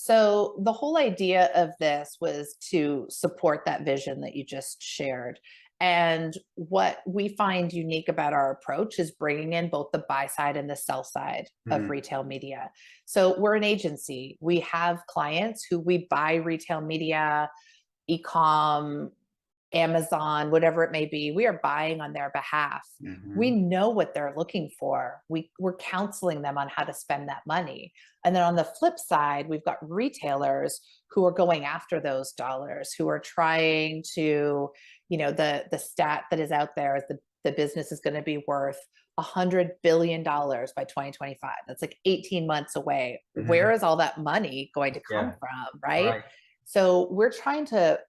So the whole idea of this was to support that vision that you just shared. And what we find unique about our approach is bringing in both the buy side and the sell side of Mhm. retail media. So we're an agency. We have clients who we buy retail media, e-com, Amazon, whatever it may be, we are buying on their behalf. We Mhm. know what they're looking for. We're counseling them on how to spend that money. And then on the flip side, we've got retailers who are going after those dollars, who are trying to, the stat that is out there is the business is going to be worth $100 billion by 2025. That's like 18 months away. Where Mhm. is all that money going to come Yeah, from? Right. right. So we're trying to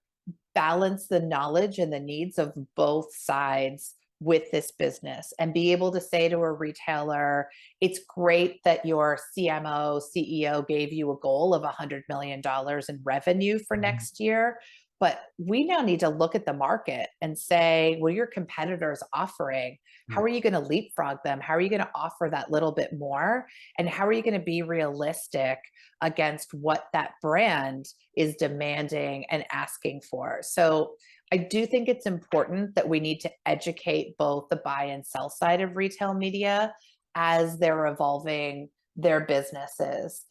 balance the knowledge and the needs of both sides with this business and be able to say to a retailer, it's great that your CMO, CEO gave you a goal of $100 million in revenue for Mhm. next year. But we now need to look at the market and say, what are your competitors offering? How Mm. are you going to leapfrog them? How are you going to offer that little bit more? And how are you going to be realistic against what that brand is demanding and asking for? So I do think it's important that we need to educate both the buy and sell side of retail media as they're evolving their businesses.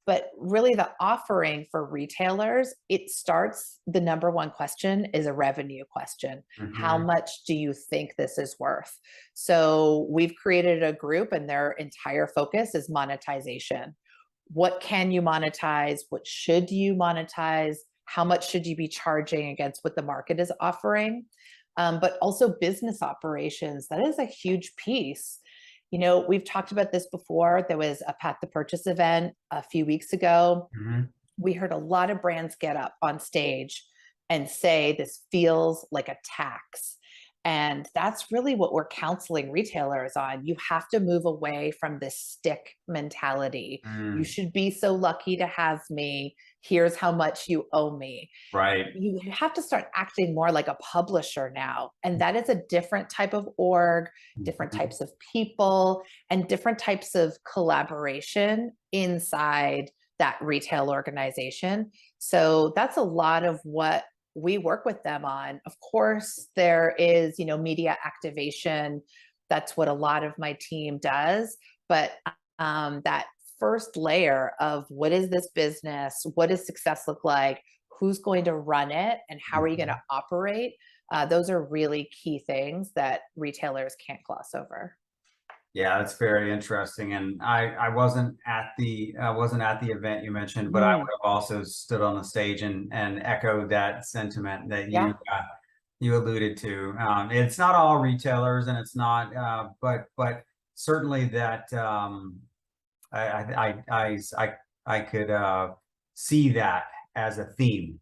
But really, the offering for retailers, it starts the number one question is a revenue question. How Mhm. much do you think this is worth? So we've created a group, and their entire focus is monetization. What can you monetize? What should you monetize? How much should you be charging against what the market is offering? But also business operations. That is a huge piece. We've talked about this before. There was a Pat the Purchase event a few weeks ago. Mhm. We heard a lot of brands get up on stage and say this feels like a tax. And that's really what we're counseling retailers on. You have to move away from this stick mentality. You Mm. should be so lucky to have me. Here's how much you owe me. Right. You have to start acting more like a publisher now. And that is a different type of org, different Mhm. types of people, and different types of collaboration inside that retail organization. So that's a lot of what we work with them on. Of course, there is, media activation. That's what a lot of my team does. But that first layer of what is this business? What does success look like? Who's going to run it? And how are you going to Mhm. operate? Those are really key things that retailers can't gloss over. Yeah, that's very interesting. And I wasn't at the event you mentioned, but I Mm, would have also stood on the stage and echoed that sentiment that yeah. you alluded to. It's not all retailers, and it's not, but certainly that I I I I I could see that as a theme